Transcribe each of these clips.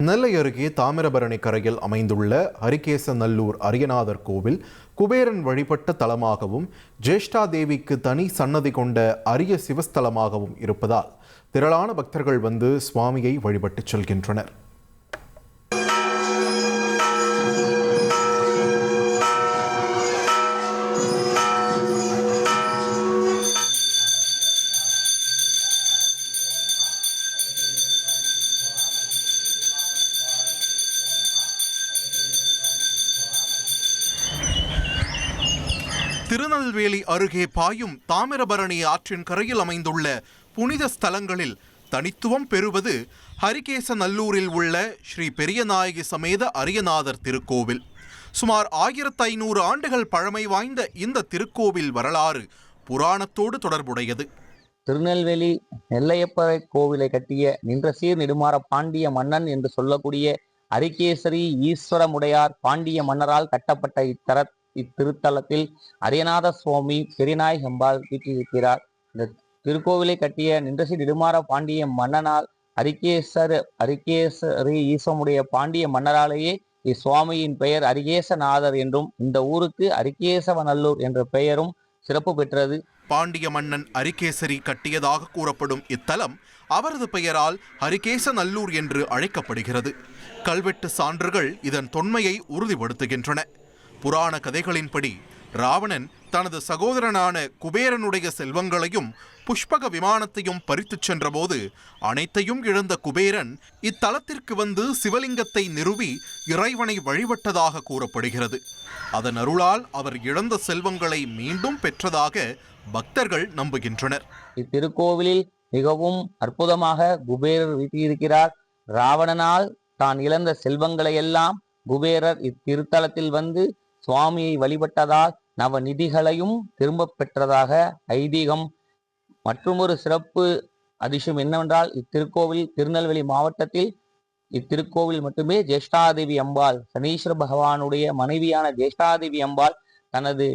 நெல்லை அருகே தாமிரபரணி கரையில் அமைந்துள்ள ஹரிகேசநல்லூர் அரியநாதர் கோவில் குபேரன் வழிபட்ட தலமாகவும் ஜேஷ்டா தேவிக்கு தனி சன்னதி கொண்ட அரிய சிவஸ்தலமாகவும் இருப்பதால் திரளான பக்தர்கள் வந்து சுவாமியை வழிபட்டு செல்கின்றனர். திருநெல்வேலி அருகே பாயும் தாமிரபரணி ஆற்றின் கரையில் அமைந்துள்ள புனித ஸ்தலங்களில் தனித்துவம் பெறுவது ஹரிகேசநல்லூரில் உள்ள ஸ்ரீ பெரியநாயகி சமேத அரியநாதர் திருக்கோவில். சுமார் 1500 ஆண்டுகள் பழமை வாய்ந்த இந்த திருக்கோவில் வரலாறு புராணத்தோடு தொடர்புடையது. திருநெல்வேலி நெல்லையப்பரை கோவிலை கட்டிய நின்ற சீர் நெடுமாற பாண்டிய மன்னன் என்று சொல்லக்கூடிய ஹரிகேசரி ஈஸ்வரமுடையார் பாண்டிய மன்னரால் கட்டப்பட்ட இத்திருத்தலத்தில் அரியநாத சுவாமி பெரியநாயகி அம்பாள் வீற்றிருக்கிறார். இந்த திருக்கோவிலை கட்டிய நின்றசி நெடுமாற பாண்டிய மன்னனால் ஹரிகேசரி ஈஸ்வரமுடைய பாண்டிய மன்னராலேயே இச்சுவாமியின் பெயர் ஹரிகேசநாதர் என்றும் இந்த ஊருக்கு ஹரிகேசவநல்லூர் என்ற பெயரும் சிறப்பு பெற்றது. பாண்டிய மன்னன் ஹரிகேசரி கட்டியதாக கூறப்படும் இத்தலம் அவரது பெயரால் ஹரிகேசநல்லூர் என்று அழைக்கப்படுகிறது. கல்வெட்டு சான்றுகள் இதன் தொன்மையை உறுதிப்படுத்துகின்றன. புராண கதைகளின்படி ராவணன் தனது சகோதரனான குபேரனுடைய செல்வங்களையும் புஷ்பக விமானத்தையும் பறித்துச் சென்றபோது அனைத்தையும் இழந்த குபேரன் இத்தலத்திற்கு வந்து சிவலிங்கத்தை நிறுவி இறைவனை வழிபட்டதாக கூறப்படுகிறது. அதன் அருளால் அவர் இழந்த செல்வங்களை மீண்டும் பெற்றதாக பக்தர்கள் நம்புகின்றனர். இத்திருக்கோவிலில் மிகவும் அற்புதமாக குபேரர் வீற்றிருக்கிறார். ராவணனால் தான் இழந்த செல்வங்களை எல்லாம் குபேரர் இத்திருத்தலத்தில் வந்து சுவாமியை வழிபட்டதால் நவநிதிகளையும் திரும்ப பெற்றதாக ஐதீகம். மற்றொரு சிறப்பு அதிசயம் என்னவென்றால் இத்திருக்கோவில் திருநெல்வேலி மாவட்டத்தில் இத்திருக்கோவில் மட்டுமே ஜேஷ்டாதேவி அம்பாள், சனீஸ்வர பகவானுடைய மனைவியான ஜேஷ்டாதேவி அம்பாள் தனது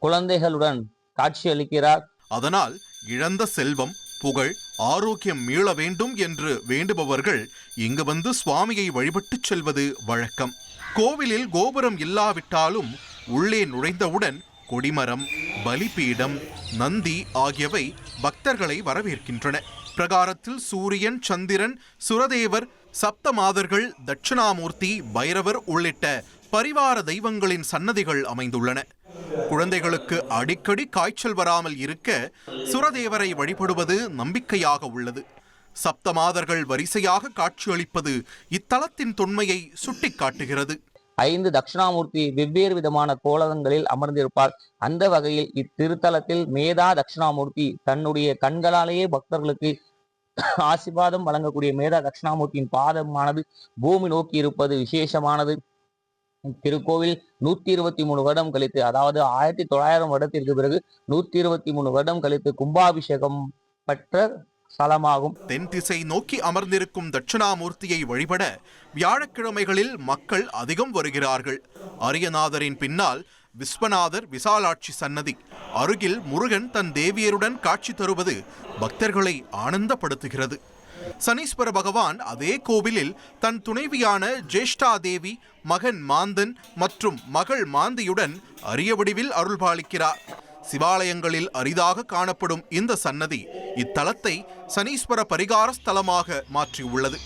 குழந்தைகளுடன் காட்சி அளிக்கிறார். அதனால் இழந்த செல்வம், புகழ், ஆரோக்கியம் மீள வேண்டும் என்று வேண்டுபவர்கள் இங்கு வந்து சுவாமியை வழிபட்டு செல்வது வழக்கம். கோவிலில் கோபுரம் இல்லாவிட்டாலும் உள்ளே நுழைந்தவுடன் கொடிமரம், பலிபீடம், நந்தி ஆகியவை பக்தர்களை வரவேற்கின்றன. பிரகாரத்தில் சூரியன், சந்திரன், சுரதேவர், சப்தமாதர்கள், தட்சிணாமூர்த்தி, பைரவர் உள்ளிட்ட பரிவார தெய்வங்களின் சன்னதிகள் அமைந்துள்ளன. குழந்தைகளுக்கு அடிக்கடி காய்ச்சல் வராமல் இருக்க சுரதேவரை வழிபடுவது நம்பிக்கையாக உள்ளது. சப்தமாதர்கள் வரிசையாக காட்சியளிப்பது இத்தலத்தின் தொன்மையை சுட்டிக்காட்டுகிறது. 5 தட்சிணாமூர்த்தி வெவ்வேறு விதமான கோலங்களில் அமர்ந்திருப்பார். அந்த வகையில் இத்திருத்தலத்தில் மேதா தட்சிணாமூர்த்தி தன்னுடைய கண்களாலேயே பக்தர்களுக்கு ஆசீர்வாதம் வழங்கக்கூடிய மேதா தட்சிணாமூர்த்தியின் பாதமானது பூமி நோக்கி இருப்பது விசேஷமானது. திருக்கோவில் 123 வருடம் கழித்து, அதாவது 1900 வருடத்திற்கு பிறகு 123 வருடம் கழித்து கும்பாபிஷேகம் பெற்ற ஸ்தலமாகும். தென் திசை நோக்கி அமர்ந்திருக்கும் தட்சிணாமூர்த்தியை வழிபட வியாழக்கிழமைகளில் மக்கள் அதிகம் வருகிறார்கள். அரியநாதரின் பின்னால் விஸ்வநாதர், விசாலாட்சி சன்னதி, அருகில் முருகன் தன் தேவியருடன் காட்சி தருவது பக்தர்களை ஆனந்தப்படுத்துகிறது. சனீஸ்வர பகவான் அதே கோவிலில் தன் துணைவியான ஜேஷ்டா தேவி, மகன் மாந்தன் மற்றும் மகள் மாந்தியுடன் அரிய வடிவில் அருள்பாலிக்கிறார். சிவாலயங்களில் அரிதாக காணப்படும் இந்த சன்னதி இத்தலத்தை சனீஸ்வர பரிகார ஸ்தலமாக மாற்றியுள்ளது.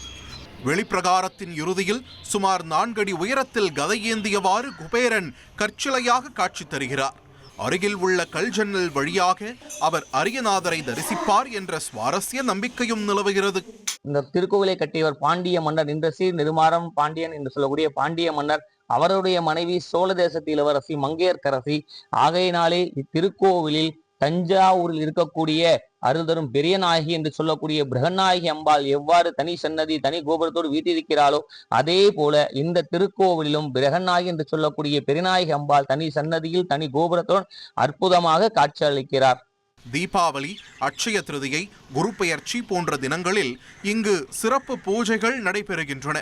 வெளிப்பிரகாரத்தின் இறுதியில் சுமார் 4 அடி உயரத்தில் கதை ஏந்தியவாறு குபேரன் கற்சிலையாக காட்சி தருகிறார். அருகில் உள்ள கல்ஜன்னல் வழியாக அவர் அரியநாதரை தரிசிப்பார் என்ற சுவாரஸ்ய நம்பிக்கையும் நிலவுகிறது. இந்த திருக்கோவிலை கட்டியவர் பாண்டிய மன்னர் நின்றசீர் நெடுமாறம் பாண்டியன் என்று சொல்லக்கூடிய பாண்டிய மன்னர். அவருடைய மனைவி சோழ தேசத்து இளவரசி மங்கையர்க்கரசி. ஆகையினாலே இத்திருக்கோவிலில் தஞ்சாவூரில் இருக்கக்கூடிய அருள்தரும் பெரியநாயகி என்று சொல்லக்கூடிய பிரகநாயகி அம்பாள் எவ்வாறு தனி சன்னதி, தனி கோபுரத்தோடு வீட்டிருக்கிறாளோ அதே போல இந்த திருக்கோவிலும் பிரகநாயகி என்று சொல்லக்கூடிய பெரியநாயகி அம்பாள் தனி சன்னதியில் தனி கோபுரத்தோடு அற்புதமாக காட்சி அளிக்கிறார். தீபாவளி, அட்சய திருதியை, குரு பெயர்ச்சி போன்ற தினங்களில் இங்கு சிறப்பு பூஜைகள் நடைபெறுகின்றன.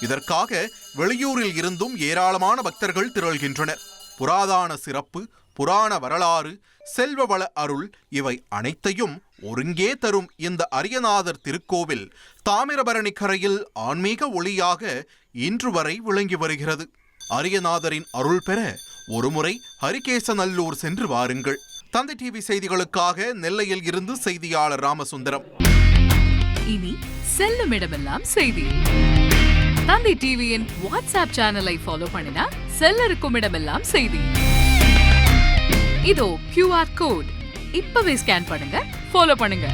இதற்காக வெளியூரில் இருந்தும் ஏராளமான பக்தர்கள் திரள்கின்றனர். புராதான சிறப்பு, புராண வரலாறு, செல்வ வள அருள் இவை அனைத்தையும் ஒருங்கே தரும் இந்த அரியநாதர் திருக்கோவில் தாமிரபரணி கரையில் ஆன்மீக ஒளியாக இன்று வரை விளங்கி வருகிறது. அரியநாதரின் அருள் பெற ஒருமுறை ஹரிகேசநல்லூர் சென்று வாருங்கள். தந்தை டிவி செய்திகளுக்காக நெல்லையில் இருந்து செய்தியாளர் ராமசுந்தரம். இனி செல்லும் இடமெல்லாம் செய்தி. தந்தை டிவியின் வாட்ஸ்அப் சேனலை ஃபாலோ பண்ணினா செல்ல இருக்கும் இடமெல்லாம் செய்தி. இதோ QR கோட் இப்பவே ஸ்கேன் பண்ணுங்க, ஃபாலோ பண்ணுங்க.